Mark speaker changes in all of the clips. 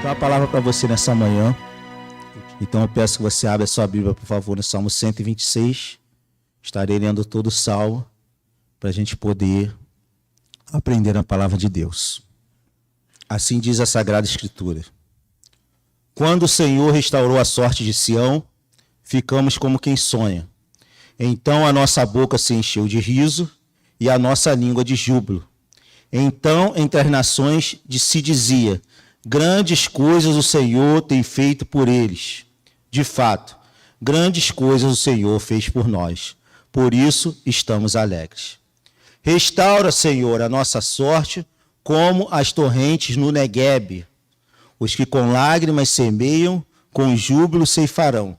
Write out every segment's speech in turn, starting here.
Speaker 1: Então, a palavra para você nessa manhã. Então, eu peço que você abra a sua Bíblia, por favor, no Salmo 126. Estarei lendo todo o Salmo para a gente poder aprender a palavra de Deus. Assim diz a Sagrada Escritura. Quando o Senhor restaurou a sorte de Sião, ficamos como quem sonha. Então a nossa boca se encheu de riso e a nossa língua de júbilo. Então, entre as nações se dizia: grandes coisas o Senhor tem feito por eles. De fato, grandes coisas o Senhor fez por nós. Por isso estamos alegres. Restaura, Senhor, a nossa sorte como as torrentes no Neguebe. Os que com lágrimas semeiam, com júbilo ceifarão.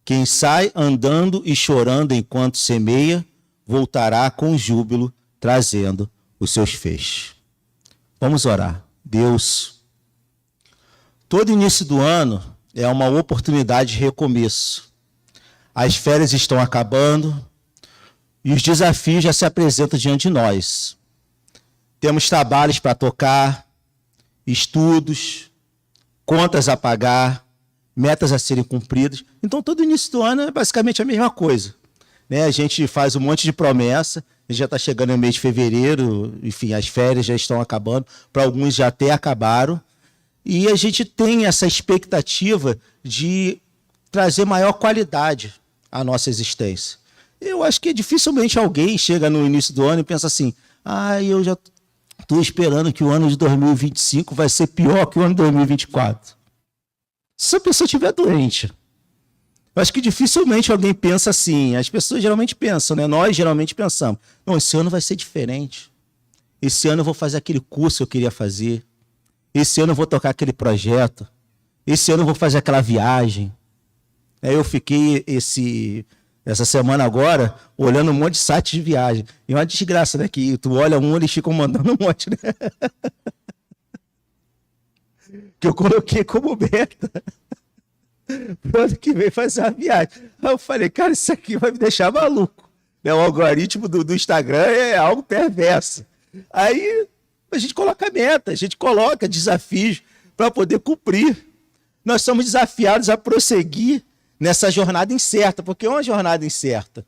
Speaker 1: Quem sai andando e chorando enquanto semeia, voltará com júbilo, trazendo os seus feixes. Vamos orar. Deus, todo início do ano é uma oportunidade de recomeço. As férias estão acabando e os desafios já se apresentam diante de nós. Temos trabalhos para tocar, estudos, contas a pagar, metas a serem cumpridas. Então, todo início do ano é basicamente a mesma coisa, né? A gente faz um monte de promessa, a gente já está chegando no mês de fevereiro, enfim, as férias já estão acabando, para alguns já até acabaram, e a gente tem essa expectativa de trazer maior qualidade à nossa existência. Eu acho que dificilmente alguém chega no início do ano e pensa assim: eu já estou esperando que o ano de 2025 vai ser pior que o ano de 2024. Se a pessoa estiver doente. Eu acho que dificilmente alguém pensa assim. As pessoas geralmente pensam, né? Nós geralmente pensamos: não, esse ano vai ser diferente. Esse ano eu vou fazer aquele curso que eu queria fazer. Esse ano eu vou tocar aquele projeto. Esse ano eu vou fazer aquela viagem. Eu fiquei essa semana agora olhando um monte de sites de viagem. E é uma desgraça, né? Que tu olha eles ficam mandando um monte, né? Que eu coloquei como meta. Pro ano que vem fazer uma viagem. Aí eu falei: cara, isso aqui vai me deixar maluco. O algoritmo do Instagram é algo perverso. Aí a gente coloca meta, a gente coloca desafios para poder cumprir. Nós somos desafiados a prosseguir nessa jornada incerta, porque é uma jornada incerta.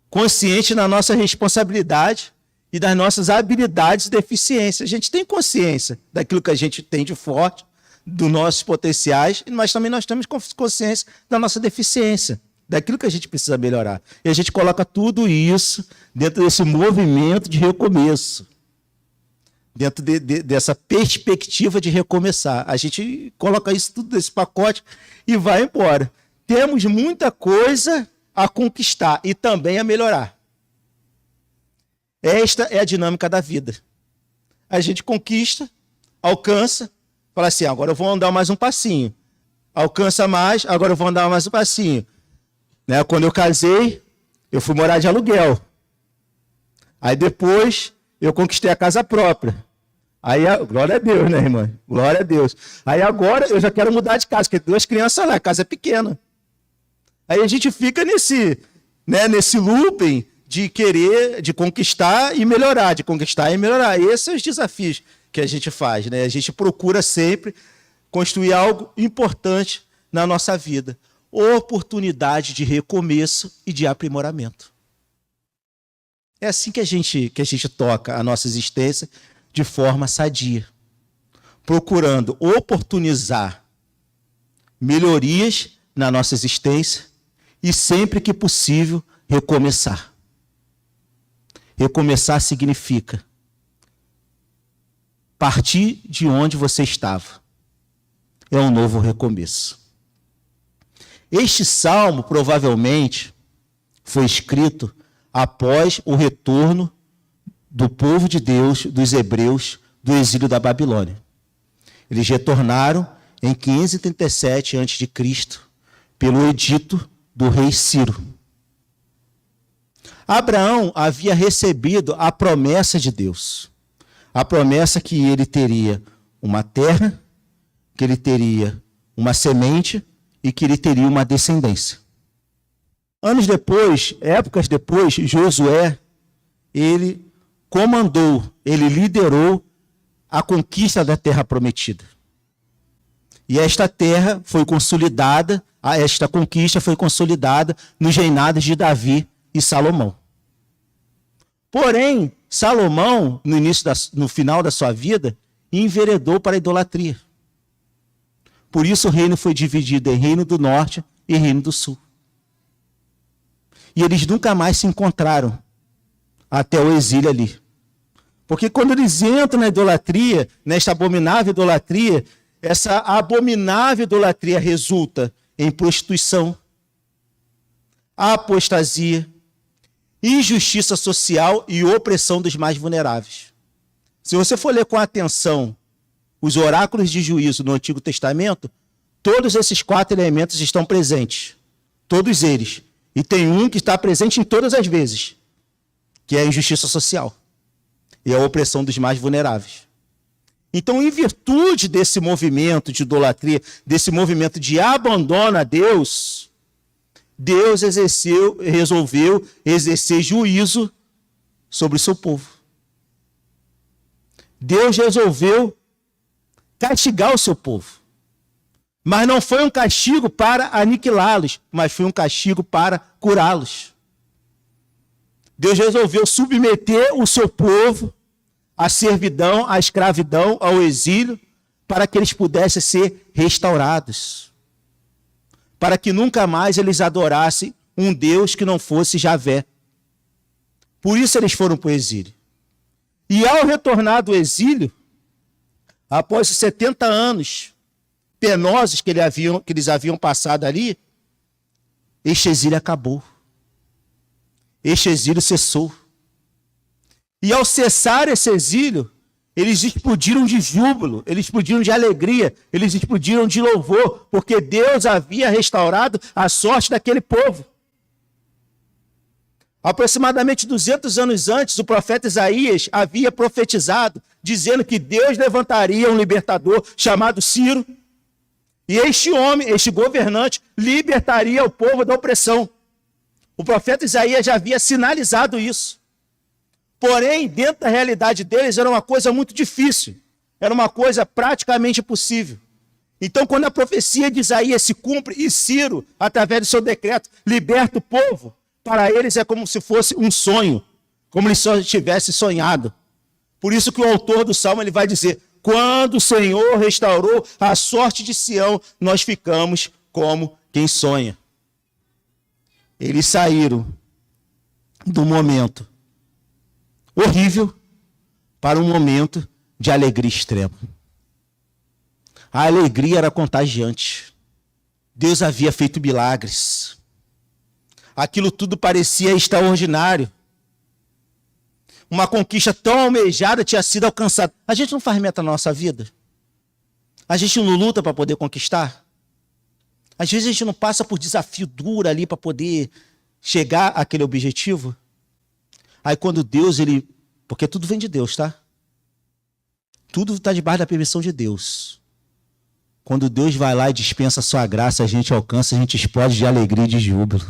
Speaker 1: Consciente da nossa responsabilidade e das nossas habilidades e deficiências. A gente tem consciência daquilo que a gente tem de forte, dos nossos potenciais, mas também nós temos consciência da nossa deficiência, daquilo que a gente precisa melhorar. E a gente coloca tudo isso dentro desse movimento de recomeço, dentro dessa perspectiva de recomeçar. A gente coloca isso tudo nesse pacote e vai embora. Temos muita coisa a conquistar e também a melhorar. Esta é a dinâmica da vida. A gente conquista, alcança, fala assim: agora eu vou andar mais um passinho. Alcança mais, agora eu vou andar mais um passinho. Né? Quando eu casei, eu fui morar de aluguel. Aí depois eu conquistei a casa própria. Aí, glória a Deus, né, irmã? Glória a Deus. Aí agora eu já quero mudar de casa, porque 2 crianças lá, a casa é pequena. Aí a gente fica nesse looping de querer, de conquistar e melhorar, de conquistar e melhorar. Esses são os desafios que a gente faz, né? A gente procura sempre construir algo importante na nossa vida. Oportunidade de recomeço e de aprimoramento. É assim que a gente toca a nossa existência de forma sadia, procurando oportunizar melhorias na nossa existência e, sempre que possível, recomeçar. Recomeçar significa partir de onde você estava. É um novo recomeço. Este salmo provavelmente foi escrito após o retorno do povo de Deus, dos hebreus, do exílio da Babilônia. Eles retornaram em 537 a.C., pelo edito do rei Ciro. Abraão havia recebido a promessa de Deus. A promessa que ele teria uma terra, que ele teria uma semente e que ele teria uma descendência. Anos depois, épocas depois, Josué, ele liderou a conquista da terra prometida. E esta terra foi consolidada, esta conquista foi consolidada nos reinados de Davi e Salomão. Porém, Salomão, no final da sua vida, enveredou para a idolatria. Por isso o reino foi dividido em reino do norte e reino do sul. E eles nunca mais se encontraram até o exílio ali. Porque quando eles entram na idolatria, nesta abominável idolatria, essa abominável idolatria resulta em prostituição, apostasia, injustiça social e opressão dos mais vulneráveis. Se você for ler com atenção os oráculos de juízo no Antigo Testamento, todos esses 4 elementos estão presentes. Todos eles. E tem um que está presente em todas as vezes, que é a injustiça social e a opressão dos mais vulneráveis. Então, em virtude desse movimento de idolatria, desse movimento de abandono a Deus, Deus resolveu exercer juízo sobre o seu povo. Deus resolveu castigar o seu povo. Mas não foi um castigo para aniquilá-los, mas foi um castigo para curá-los. Deus resolveu submeter o seu povo à servidão, à escravidão, ao exílio, para que eles pudessem ser restaurados. Para que nunca mais eles adorassem um Deus que não fosse Javé. Por isso eles foram para o exílio. E ao retornar do exílio, após os 70 anos penosos que eles haviam passado ali, este exílio acabou. Este exílio cessou. E ao cessar esse exílio, eles explodiram de júbilo, eles explodiram de alegria, eles explodiram de louvor, porque Deus havia restaurado a sorte daquele povo. Aproximadamente 200 anos antes, o profeta Isaías havia profetizado, dizendo que Deus levantaria um libertador chamado Ciro, e este homem, este governante, libertaria o povo da opressão. O profeta Isaías já havia sinalizado isso. Porém, dentro da realidade deles, era uma coisa muito difícil. Era uma coisa praticamente impossível. Então, quando a profecia de Isaías se cumpre e Ciro, através do seu decreto, liberta o povo, para eles é como se fosse um sonho, como eles só tivessem sonhado. Por isso que o autor do Salmo ele vai dizer: quando o Senhor restaurou a sorte de Sião, nós ficamos como quem sonha. Eles saíram do momento horrível para um momento de alegria extrema. A alegria era contagiante. Deus havia feito milagres. Aquilo tudo parecia extraordinário. Uma conquista tão almejada tinha sido alcançada. A gente não faz meta na nossa vida? A gente não luta para poder conquistar? Às vezes a gente não passa por desafio duro ali para poder chegar àquele objetivo? Aí quando Deus, porque tudo vem de Deus, tá? Tudo está debaixo da permissão de Deus. Quando Deus vai lá e dispensa a sua graça, a gente alcança, a gente explode de alegria e de júbilo.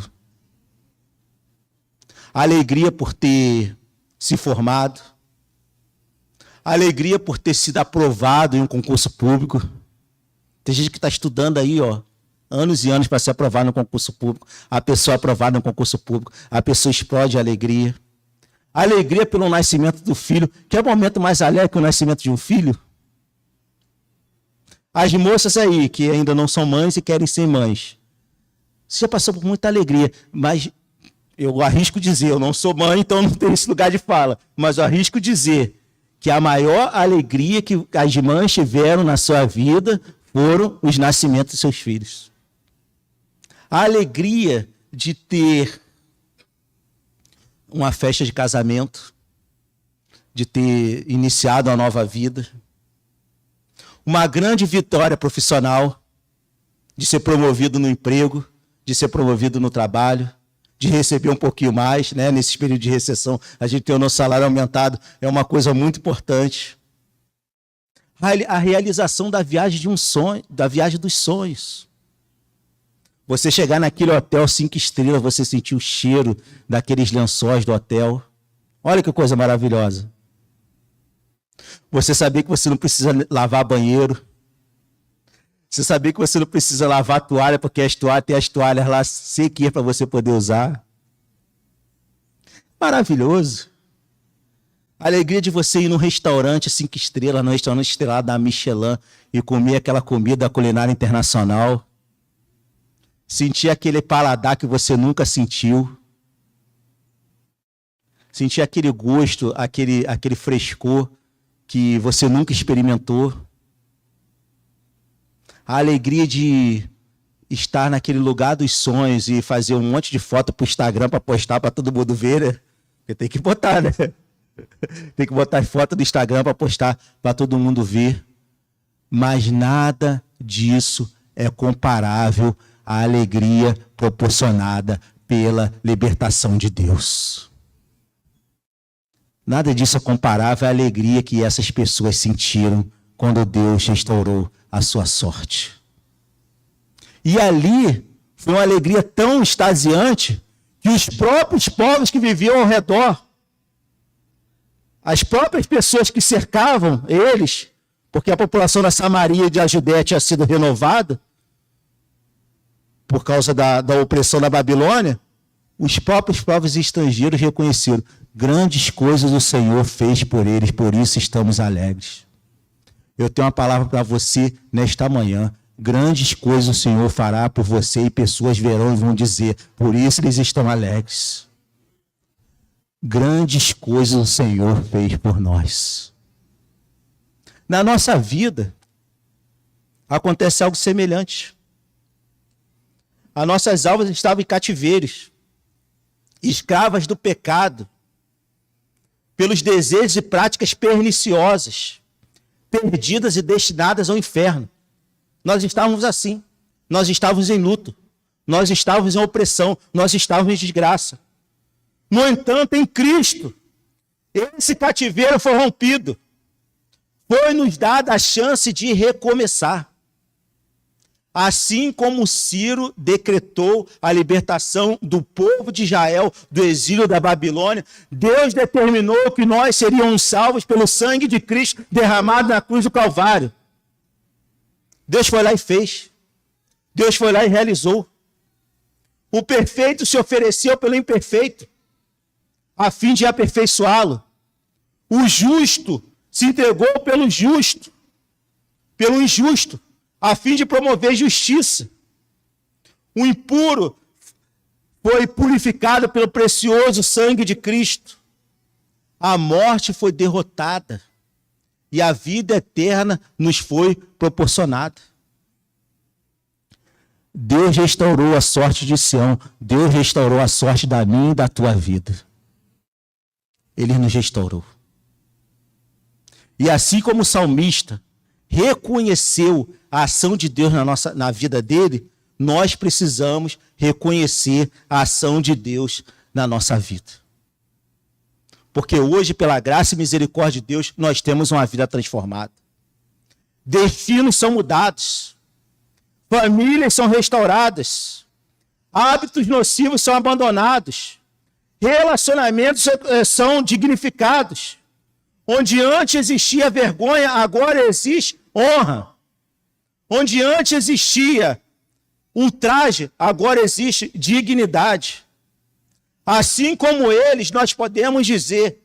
Speaker 1: Alegria por ter se formado, alegria por ter sido aprovado em um concurso público. Tem gente que está estudando aí, anos e anos para ser aprovado no concurso público. A pessoa aprovada no concurso público, a pessoa explode de alegria. Alegria pelo nascimento do filho. Quer momento mais alegre que o nascimento de um filho? As moças aí que ainda não são mães e querem ser mães. Você já passou por muita alegria, mas eu arrisco dizer, eu não sou mãe, então não tenho esse lugar de fala, mas eu arrisco dizer que a maior alegria que as mães tiveram na sua vida foram os nascimentos de seus filhos. A alegria de ter uma festa de casamento, de ter iniciado uma nova vida, uma grande vitória profissional, de ser promovido no emprego, de ser promovido no trabalho, de receber um pouquinho mais, né? Nesse período de recessão, a gente ter o nosso salário aumentado, é uma coisa muito importante. A realização da viagem de um sonho, da viagem dos sonhos. Você chegar naquele hotel 5 estrelas, você sentir o cheiro daqueles lençóis do hotel. Olha que coisa maravilhosa. Você saber que você não precisa lavar banheiro. Você sabia que você não precisa lavar a toalha, porque tem as toalhas lá sequinhas para você poder usar. Maravilhoso. A alegria de você ir num restaurante 5 estrelas, num restaurante estrelado da Michelin, e comer aquela comida culinária internacional. Sentir aquele paladar que você nunca sentiu. Sentir aquele gosto, aquele frescor que você nunca experimentou. A alegria de estar naquele lugar dos sonhos e fazer um monte de foto para o Instagram para postar para todo mundo ver, né? Porque tem que botar, né? Tem que botar foto do Instagram para postar para todo mundo ver. Mas nada disso é comparável à alegria proporcionada pela libertação de Deus. Nada disso é comparável à alegria que essas pessoas sentiram quando Deus restaurou a sua sorte. E ali foi uma alegria tão extasiante que os próprios povos que viviam ao redor, as próprias pessoas que cercavam eles, porque a população da Samaria e da Judéia tinha sido renovada por causa da opressão da Babilônia, os próprios povos estrangeiros reconheceram: grandes coisas o Senhor fez por eles, por isso estamos alegres. Eu tenho uma palavra para você nesta manhã. Grandes coisas o Senhor fará por você e pessoas verão e vão dizer: por isso eles estão alegres. Grandes coisas o Senhor fez por nós. Na nossa vida, acontece algo semelhante. As nossas almas estavam em cativeiros, escravas do pecado, pelos desejos e práticas perniciosas, perdidas e destinadas ao inferno. Nós estávamos assim, nós estávamos em luto, nós estávamos em opressão, nós estávamos em desgraça. No entanto, em Cristo, esse cativeiro foi rompido. Foi-nos dada a chance de recomeçar. Assim como Ciro decretou a libertação do povo de Israel do exílio da Babilônia, Deus determinou que nós seríamos salvos pelo sangue de Cristo derramado na cruz do Calvário. Deus foi lá e fez. Deus foi lá e realizou. O perfeito se ofereceu pelo imperfeito, a fim de aperfeiçoá-lo. O justo se entregou pelo injusto, a fim de promover justiça. O impuro foi purificado pelo precioso sangue de Cristo. A morte foi derrotada e a vida eterna nos foi proporcionada. Deus restaurou a sorte de Sião. Deus restaurou a sorte da minha e da tua vida. Ele nos restaurou. E assim como o salmista reconheceu a ação de Deus na vida dele, nós precisamos reconhecer a ação de Deus na nossa vida. Porque hoje, pela graça e misericórdia de Deus, nós temos uma vida transformada. Destinos são mudados. Famílias são restauradas. Hábitos nocivos são abandonados. Relacionamentos são dignificados. Onde antes existia vergonha, agora existe honra. Onde antes existia ultraje, agora existe dignidade. Assim como eles, nós podemos dizer: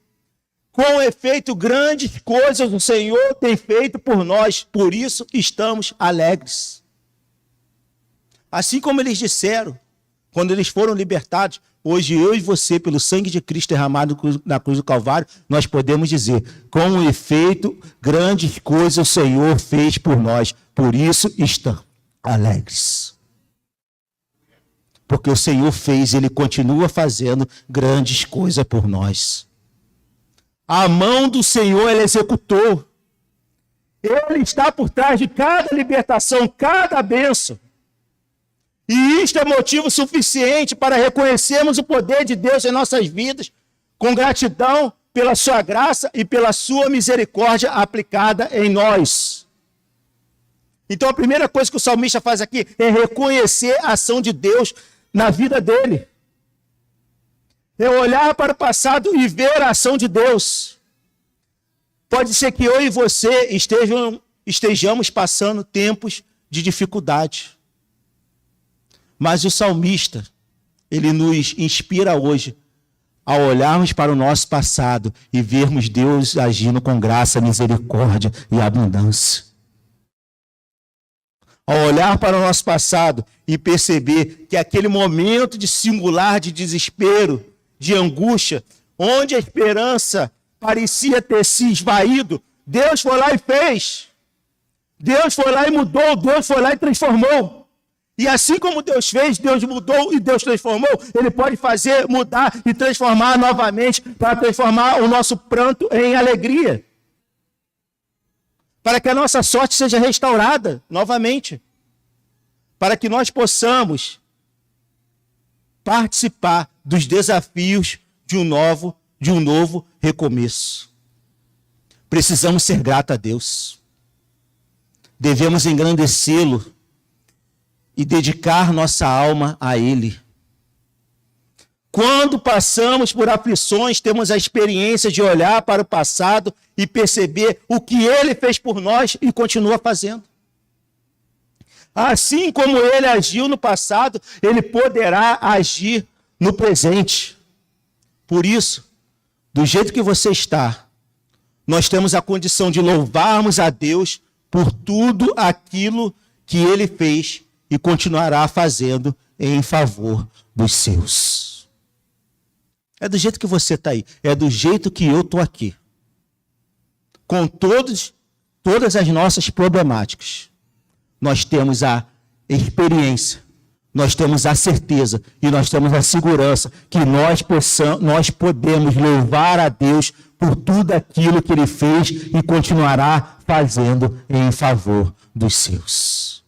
Speaker 1: com efeito, grandes coisas o Senhor tem feito por nós, por isso estamos alegres. Assim como eles disseram, quando eles foram libertados, hoje eu e você, pelo sangue de Cristo derramado na cruz do Calvário, nós podemos dizer: com efeito, grandes coisas o Senhor fez por nós, por isso estamos alegres. Porque o Senhor fez, Ele continua fazendo grandes coisas por nós. A mão do Senhor, Ele executou. Ele está por trás de cada libertação, cada bênção. E isto é motivo suficiente para reconhecermos o poder de Deus em nossas vidas, com gratidão pela sua graça e pela sua misericórdia aplicada em nós. Então a primeira coisa que o salmista faz aqui é reconhecer a ação de Deus na vida dele. É olhar para o passado e ver a ação de Deus. Pode ser que eu e você estejamos passando tempos de dificuldade. Mas o salmista, ele nos inspira hoje a olharmos para o nosso passado e vermos Deus agindo com graça, misericórdia e abundância. Ao olhar para o nosso passado e perceber que aquele momento de singular, de desespero, de angústia, onde a esperança parecia ter se esvaído, Deus foi lá e fez. Deus foi lá e mudou, Deus foi lá e transformou. E assim como Deus fez, Deus mudou e Deus transformou, Ele pode fazer, mudar e transformar novamente, para transformar o nosso pranto em alegria. Para que a nossa sorte seja restaurada novamente. Para que nós possamos participar dos desafios de um novo recomeço. Precisamos ser gratos a Deus. Devemos engrandecê-lo e dedicar nossa alma a Ele. Quando passamos por aflições, temos a experiência de olhar para o passado e perceber o que Ele fez por nós e continua fazendo. Assim como Ele agiu no passado, Ele poderá agir no presente. Por isso, do jeito que você está, nós temos a condição de louvarmos a Deus por tudo aquilo que Ele fez e continuará fazendo em favor dos seus. É do jeito que você está aí, é do jeito que eu estou aqui. Com todas as nossas problemáticas, nós temos a experiência, nós temos a certeza e nós temos a segurança que nós podemos louvar a Deus por tudo aquilo que Ele fez e continuará fazendo em favor dos seus.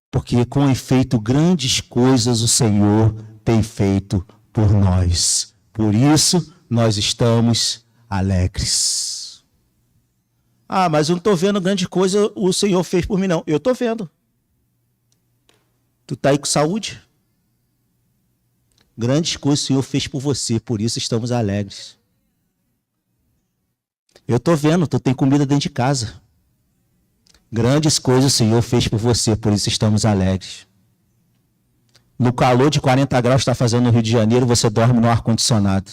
Speaker 1: Porque com efeito grandes coisas o Senhor tem feito por nós. Por isso nós estamos alegres. Ah, mas eu não estou vendo grande coisa o Senhor fez por mim, não. Eu estou vendo. Tu está aí com saúde? Grandes coisas o Senhor fez por você, por isso estamos alegres. Eu estou vendo, tu tem comida dentro de casa. Grandes coisas o Senhor fez por você, por isso estamos alegres. No calor de 40 graus que está fazendo no Rio de Janeiro, você dorme no ar-condicionado.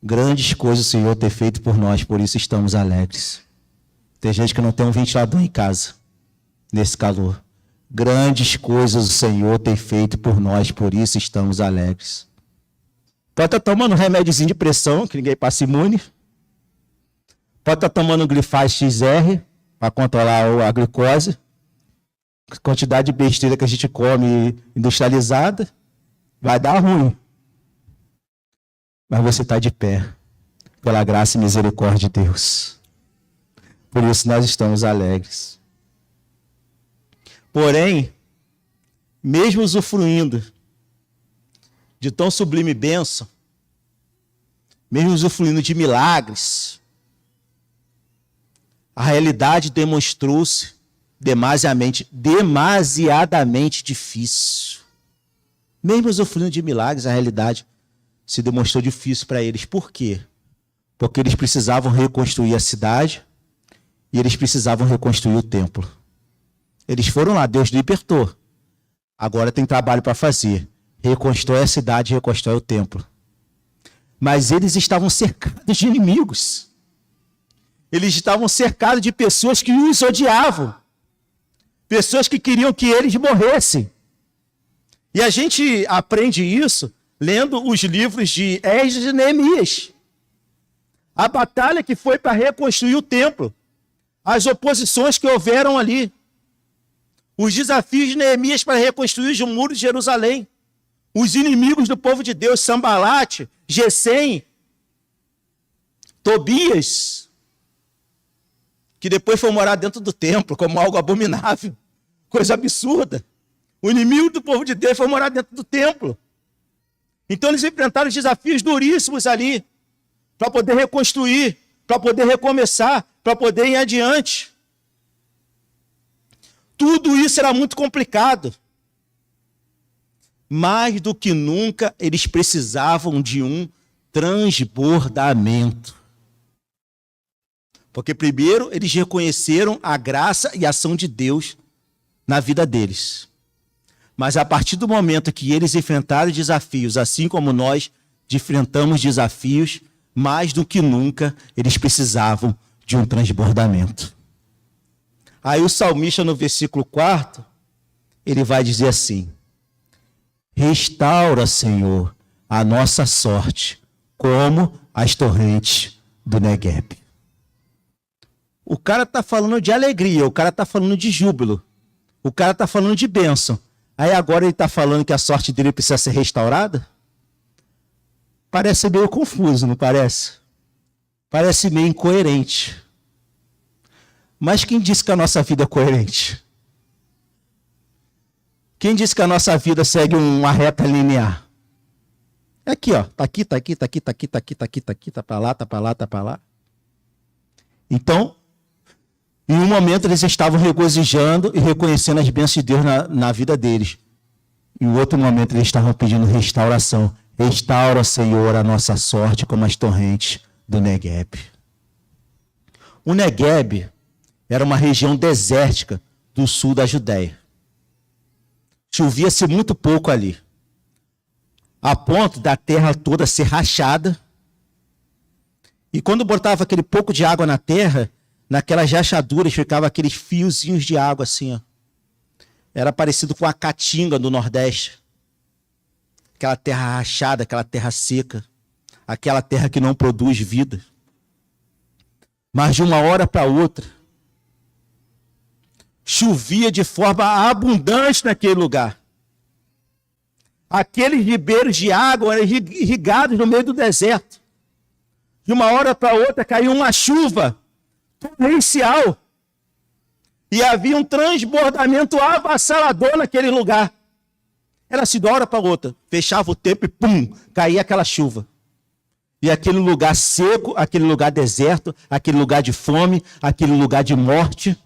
Speaker 1: Grandes coisas o Senhor tem feito por nós, por isso estamos alegres. Tem gente que não tem um ventilador em casa, nesse calor. Grandes coisas o Senhor tem feito por nós, por isso estamos alegres. Pode estar tomando um remédiozinho de pressão, que ninguém passa imune. Pode estar tomando um Glifaz XR, para controlar a glicose. A quantidade de besteira que a gente come industrializada, vai dar ruim. Mas você está de pé, pela graça e misericórdia de Deus. Por isso nós estamos alegres. Porém, mesmo usufruindo de tão sublime bênção, mesmo usufruindo de milagres, a realidade demonstrou-se demasiadamente difícil. Mesmo usufruindo de milagres, a realidade se demonstrou difícil para eles. Por quê? Porque eles precisavam reconstruir a cidade e eles precisavam reconstruir o templo. Eles foram lá, Deus libertou. Agora tem trabalho para fazer. Reconstrói a cidade, reconstrói o templo. Mas eles estavam cercados de inimigos. Eles estavam cercados de pessoas que os odiavam. Pessoas que queriam que eles morressem. E a gente aprende isso lendo os livros de Esdras e Neemias. A batalha que foi para reconstruir o templo. As oposições que houveram ali. Os desafios de Neemias para reconstruir o muro de Jerusalém. Os inimigos do povo de Deus, Sambalate, Gesem, Tobias, que depois foi morar dentro do templo como algo abominável, coisa absurda. O inimigo do povo de Deus foi morar dentro do templo. Então eles enfrentaram desafios duríssimos ali, para poder reconstruir, para poder recomeçar, para poder ir adiante. Tudo isso era muito complicado. Mais do que nunca, eles precisavam de um transbordamento. Porque primeiro eles reconheceram a graça e a ação de Deus na vida deles. Mas a partir do momento que eles enfrentaram desafios, assim como nós enfrentamos desafios, mais do que nunca eles precisavam de um transbordamento. Aí o salmista no versículo 4, ele vai dizer assim: restaura, Senhor, a nossa sorte, como as torrentes do Negueb. O cara está falando de alegria, o cara está falando de júbilo, o cara está falando de bênção. Aí agora ele está falando que a sorte dele precisa ser restaurada? Parece meio confuso, não parece? Parece meio incoerente. Mas quem disse que a nossa vida é coerente? Quem disse que a nossa vida segue uma reta linear? É aqui, ó. Tá aqui, tá aqui, tá aqui, tá aqui, tá aqui, tá aqui, tá aqui, tá para lá, tá para lá, tá para lá. Então, em um momento eles estavam regozijando e reconhecendo as bênçãos de Deus na vida deles. Em outro momento eles estavam pedindo restauração. Restaura, Senhor, a nossa sorte como as torrentes do Negueb. O Negueb era uma região desértica do sul da Judéia. Chovia-se muito pouco ali, a ponto da terra toda ser rachada. E quando botava aquele pouco de água na terra, naquelas rachaduras ficavam aqueles fiozinhos de água assim, ó. Era parecido com a caatinga do Nordeste. Aquela terra rachada, aquela terra seca, aquela terra que não produz vida. Mas de uma hora para outra, chovia de forma abundante naquele lugar. Aqueles ribeiros de água eram irrigados no meio do deserto. De uma hora para outra caiu uma chuva torrencial. E havia um transbordamento avassalador naquele lugar. Era assim, de uma hora para outra. Fechava o tempo e pum, caía aquela chuva. E aquele lugar seco, aquele lugar deserto, aquele lugar de fome, aquele lugar de morte,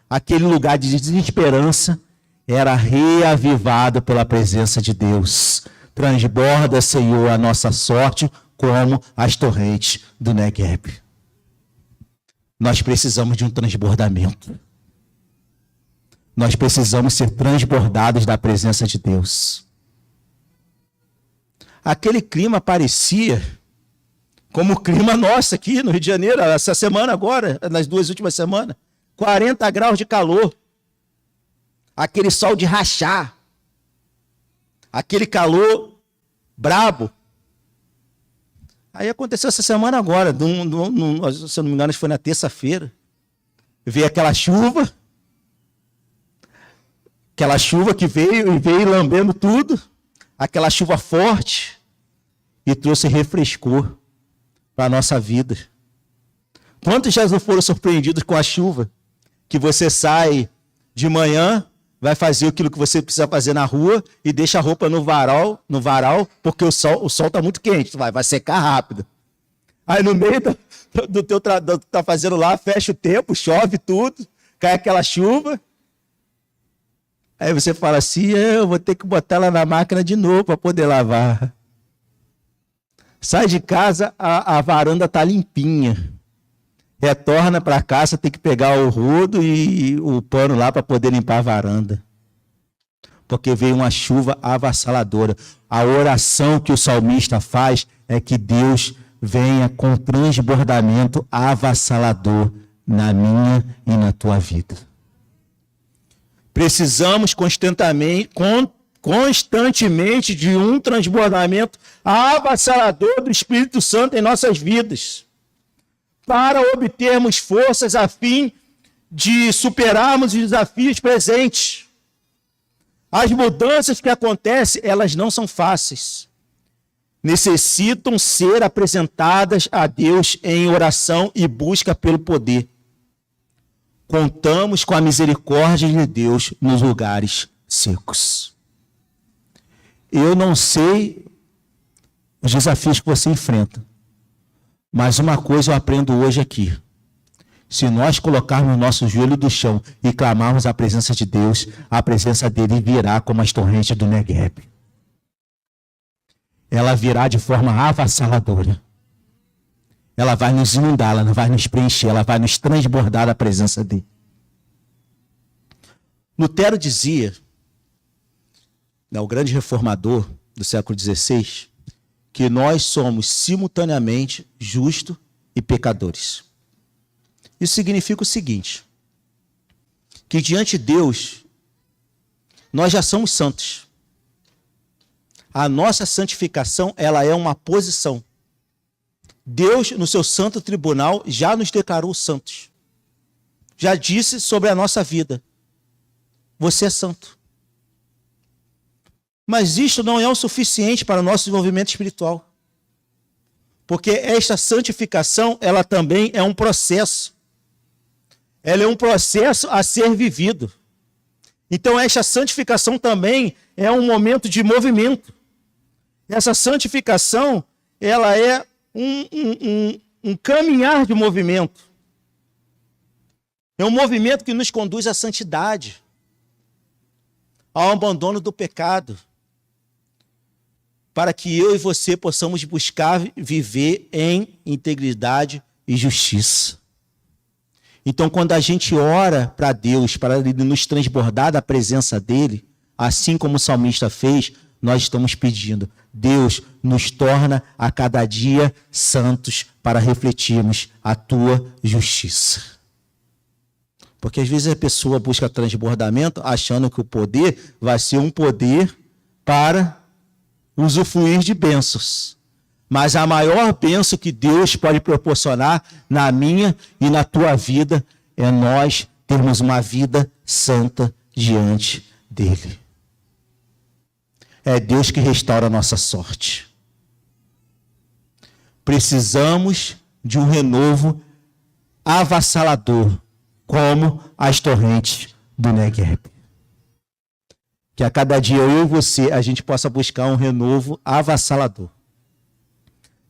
Speaker 1: aquele lugar de desesperança, era reavivado pela presença de Deus. Transborda, Senhor, a nossa sorte como as torrentes do Negueb. Nós precisamos de um transbordamento. Nós precisamos ser transbordados da presença de Deus. Aquele clima parecia como o clima nosso aqui no Rio de Janeiro, essa semana agora, nas 2 últimas semanas. 40 graus de calor. Aquele sol de rachar. Aquele calor brabo. Aí aconteceu essa semana agora, se eu não me engano, foi na terça-feira. Veio aquela chuva que veio lambendo tudo, aquela chuva forte, e trouxe refrescor para a nossa vida. Quantos já não foram surpreendidos com a chuva? Que você sai de manhã, vai fazer aquilo que você precisa fazer na rua e deixa a roupa no varal, porque o sol está muito quente, vai secar rápido. Aí no meio do que tá fazendo lá, fecha o tempo, chove tudo, cai aquela chuva. Aí você fala assim, eu vou ter que botar ela na máquina de novo para poder lavar. Sai de casa, a varanda está limpinha. Retorna para casa, tem que pegar o rodo e o pano lá para poder limpar a varanda. Porque veio uma chuva avassaladora. A oração que o salmista faz é que Deus venha com transbordamento avassalador na minha e na tua vida. Precisamos constantemente de um transbordamento avassalador do Espírito Santo em nossas vidas, para obtermos forças a fim de superarmos os desafios presentes. As mudanças que acontecem, elas não são fáceis. Necessitam ser apresentadas a Deus em oração e busca pelo poder. Contamos com a misericórdia de Deus nos lugares secos. Eu não sei os desafios que você enfrenta, mas uma coisa eu aprendo hoje aqui. Se nós colocarmos o nosso joelho do chão e clamarmos a presença de Deus, a presença dele virá como as torrentes do Negueb. Ela virá de forma avassaladora. ela vai nos inundar, ela não vai nos preencher, ela vai nos transbordar da presença dele. Lutero dizia, o grande reformador do século XVI, que nós somos simultaneamente justos e pecadores. Isso significa o seguinte, que diante de Deus, nós já somos santos. A nossa santificação, ela é uma posição. Deus, no seu santo tribunal, já nos declarou santos. Já disse sobre a nossa vida, você é santo. Mas isto não é o suficiente para o nosso desenvolvimento espiritual. Porque esta santificação, ela também é um processo. Ela é um processo a ser vivido. Então, esta santificação também é um momento de movimento. Essa santificação, ela é um caminhar de movimento. É um movimento que nos conduz à santidade, ao abandono do pecado, para que eu e você possamos buscar viver em integridade e justiça. Então, quando a gente ora para Deus, para Ele nos transbordar da presença dEle, assim como o salmista fez, nós estamos pedindo, Deus, nos torna a cada dia santos para refletirmos a Tua justiça. Porque às vezes a pessoa busca transbordamento achando que o poder vai ser um poder para usufruir de bênçãos. Mas a maior bênção que Deus pode proporcionar na minha e na tua vida é nós termos uma vida santa diante dEle. É Deus que restaura a nossa sorte. Precisamos de um renovo avassalador, como as torrentes do Negueb. Que a cada dia eu e você, a gente possa buscar um renovo avassalador.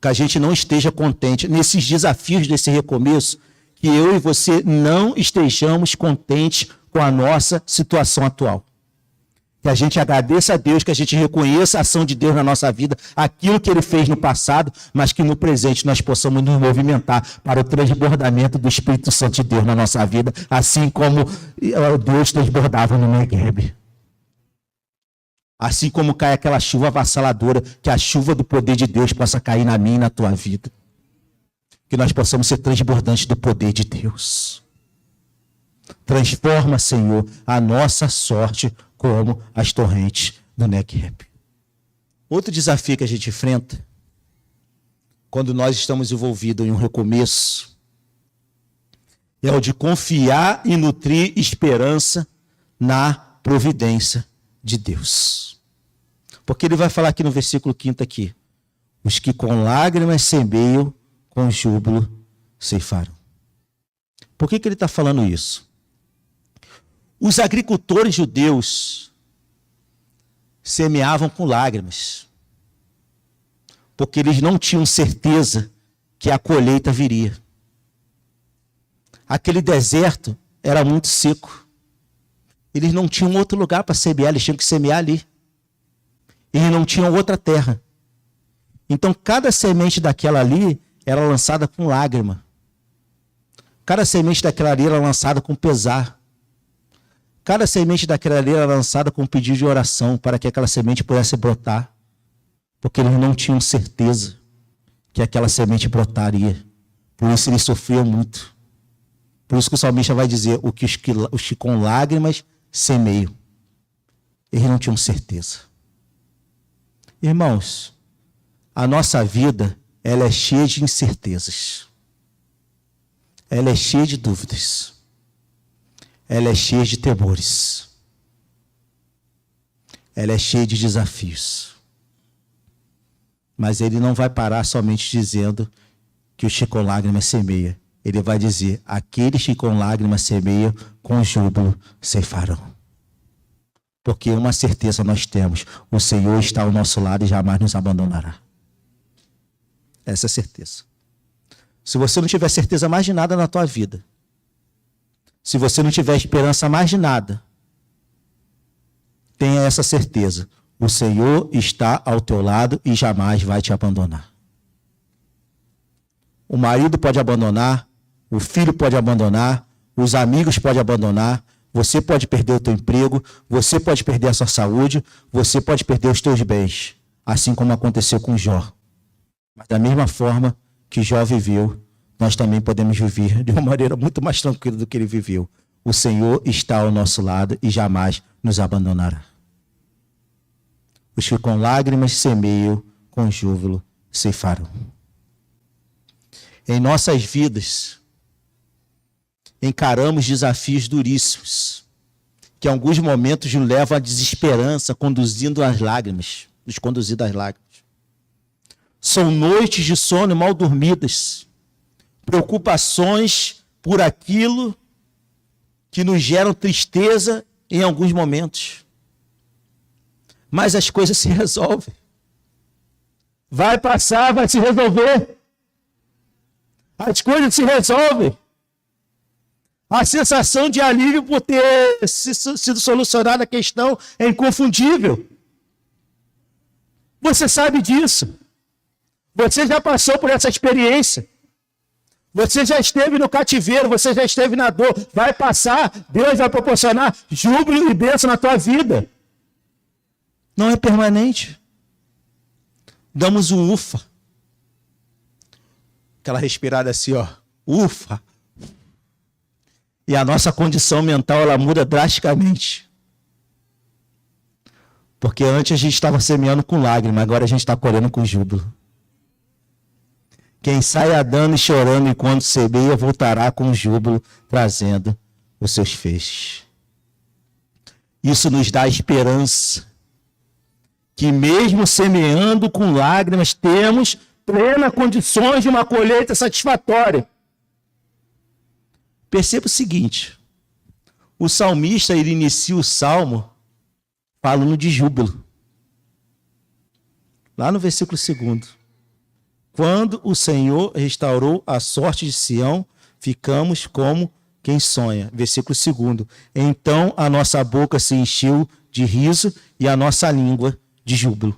Speaker 1: Que a gente não esteja contente nesses desafios desse recomeço, que eu e você não estejamos contentes com a nossa situação atual. Que a gente agradeça a Deus, que a gente reconheça a ação de Deus na nossa vida, aquilo que Ele fez no passado, mas que no presente nós possamos nos movimentar para o transbordamento do Espírito Santo de Deus na nossa vida, assim como Deus transbordava no Negueb. Assim como cai aquela chuva avassaladora, que a chuva do poder de Deus possa cair na minha e na tua vida. Que nós possamos ser transbordantes do poder de Deus. Transforma, Senhor, a nossa sorte como as torrentes do Negueb. Outro desafio que a gente enfrenta, quando nós estamos envolvidos em um recomeço, é o de confiar e nutrir esperança na providência de Deus. Porque ele vai falar aqui no versículo 5 aqui, os que com lágrimas semeiam, com júbilo ceifarão. Por que ele está falando isso? Os agricultores judeus semeavam com lágrimas, porque eles não tinham certeza que a colheita viria. Aquele deserto era muito seco. Eles não tinham outro lugar para semear, eles tinham que semear ali. Eles não tinham outra terra. Então, cada semente daquela ali era lançada com lágrima. Cada semente daquela ali era lançada com pesar. Cada semente daquela ali era lançada com um pedido de oração para que aquela semente pudesse brotar. Porque eles não tinham certeza que aquela semente brotaria. Por isso eles sofriam muito. Por isso que o salmista vai dizer, os que com lágrimas semeiam. Eles não tinham certeza. Irmãos, a nossa vida, ela é cheia de incertezas. Ela é cheia de dúvidas. Ela é cheia de temores. Ela é cheia de desafios. Mas ele não vai parar somente dizendo que os que com lágrimas semeia. Ele vai dizer, aqueles que com lágrimas semeiam, com júbilo ceifarão. Porque uma certeza nós temos, o Senhor está ao nosso lado e jamais nos abandonará. Essa é a certeza. Se você não tiver certeza mais de nada na tua vida, se você não tiver esperança mais de nada, tenha essa certeza. O Senhor está ao teu lado e jamais vai te abandonar. O marido pode abandonar, o filho pode abandonar, os amigos podem abandonar, você pode perder o teu emprego, você pode perder a sua saúde, você pode perder os teus bens, assim como aconteceu com Jó. Mas da mesma forma que Jó viveu, nós também podemos viver de uma maneira muito mais tranquila do que ele viveu. O Senhor está ao nosso lado e jamais nos abandonará. Os que com lágrimas semeiam, com júbilo ceifarão. Em nossas vidas, encaramos desafios duríssimos, que em alguns momentos nos levam à desesperança, nos conduzindo às lágrimas. São noites de sono mal dormidas, preocupações por aquilo que nos geram tristeza em alguns momentos. Mas as coisas se resolvem. Vai passar, vai se resolver. As coisas se resolvem. A sensação de alívio por ter sido solucionada a questão é inconfundível. Você sabe disso. Você já passou por essa experiência. Você já esteve no cativeiro, você já esteve na dor. Vai passar, Deus vai proporcionar júbilo e bênção na tua vida. Não é permanente. Damos um ufa. Aquela respirada assim, ó. Ufa. E a nossa condição mental, ela muda drasticamente. Porque antes a gente estava semeando com lágrimas, agora a gente está colhendo com júbilo. Quem sai andando e chorando enquanto semeia, voltará com júbilo, trazendo os seus feixes. Isso nos dá esperança. Que mesmo semeando com lágrimas, temos plenas condições de uma colheita satisfatória. Perceba o seguinte, o salmista ele inicia o salmo falando de júbilo. Lá no versículo 2. Quando o Senhor restaurou a sorte de Sião, ficamos como quem sonha. Versículo 2. Então a nossa boca se encheu de riso e a nossa língua de júbilo.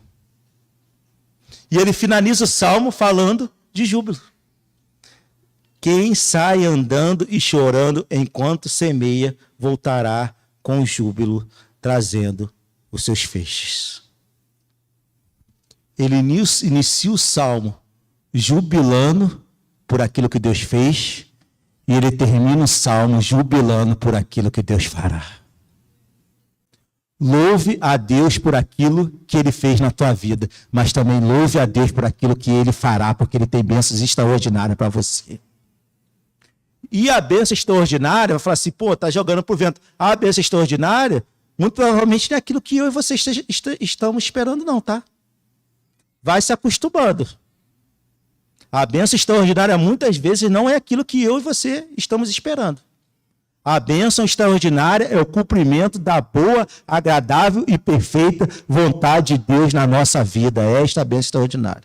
Speaker 1: E ele finaliza o salmo falando de júbilo. Quem sai andando e chorando enquanto semeia, voltará com júbilo, trazendo os seus feixes. Ele inicia o salmo jubilando por aquilo que Deus fez, e ele termina o salmo jubilando por aquilo que Deus fará. Louve a Deus por aquilo que ele fez na tua vida, mas também louve a Deus por aquilo que ele fará, porque ele tem bênçãos extraordinárias para você. E a bênção extraordinária, vai falar assim, pô, tá jogando pro vento. A bênção extraordinária, muito provavelmente não é aquilo que eu e você estamos esperando não, tá? Vai se acostumando. A bênção extraordinária muitas vezes não é aquilo que eu e você estamos esperando. A bênção extraordinária é o cumprimento da boa, agradável e perfeita vontade de Deus na nossa vida. É esta bênção extraordinária.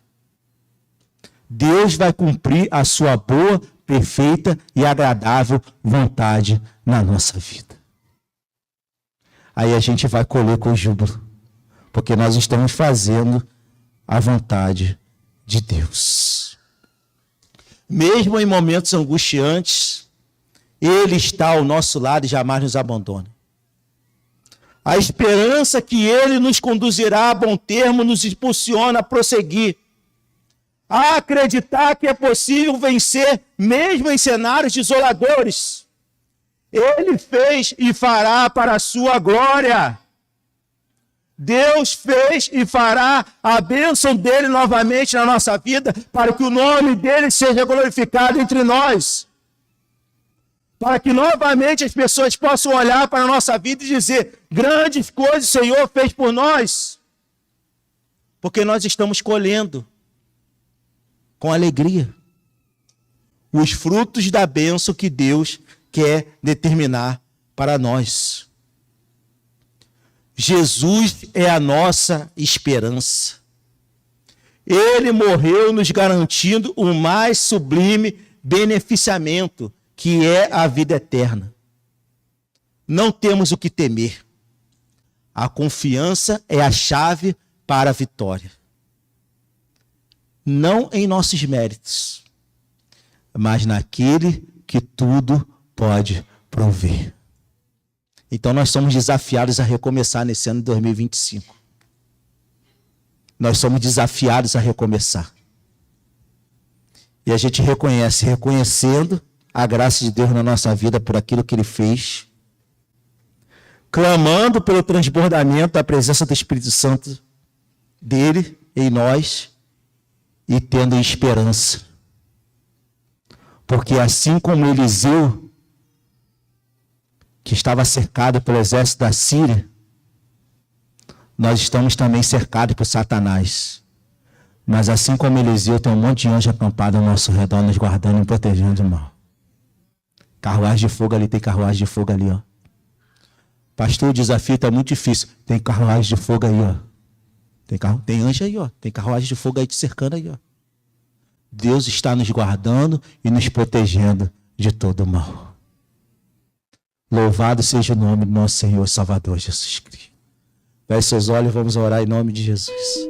Speaker 1: Deus vai cumprir a sua boa, perfeita e agradável vontade na nossa vida. Aí a gente vai colher com júbilo, porque nós estamos fazendo a vontade de Deus. Mesmo em momentos angustiantes, Ele está ao nosso lado e jamais nos abandona. A esperança que Ele nos conduzirá a bom termo nos impulsiona a prosseguir, a acreditar que é possível vencer mesmo em cenários desoladores. Ele fez e fará para a sua glória. Deus fez e fará a bênção dele novamente na nossa vida, para que o nome dele seja glorificado entre nós. Para que novamente as pessoas possam olhar para a nossa vida e dizer, grandes coisas o Senhor fez por nós. Porque nós estamos colhendo com alegria os frutos da bênção que Deus quer determinar para nós. Jesus é a nossa esperança. Ele morreu nos garantindo o mais sublime beneficiamento, que é a vida eterna. Não temos o que temer. A confiança é a chave para a vitória. Não em nossos méritos, mas naquele que tudo pode prover. Então nós somos desafiados a recomeçar nesse ano de 2025. Nós somos desafiados a recomeçar. E a gente reconhecendo a graça de Deus na nossa vida por aquilo que Ele fez, clamando pelo transbordamento da presença do Espírito Santo dele em nós e tendo esperança. Porque assim como Eliseu, que estava cercado pelo exército da Síria, nós estamos também cercados por Satanás. Mas assim como Eliseu, tem um monte de anjo acampado ao nosso redor, nos guardando e protegendo do mal. Carruagem de fogo ali, tem carruagem de fogo ali, ó. Pastor, o desafio está muito difícil. Tem carruagem de fogo aí, ó. Tem anjo aí, ó. Tem carruagem de fogo aí te cercando aí, ó. Deus está nos guardando e nos protegendo de todo mal. Louvado seja o nome do nosso Senhor e Salvador Jesus Cristo. Feche seus olhos, vamos orar em nome de Jesus.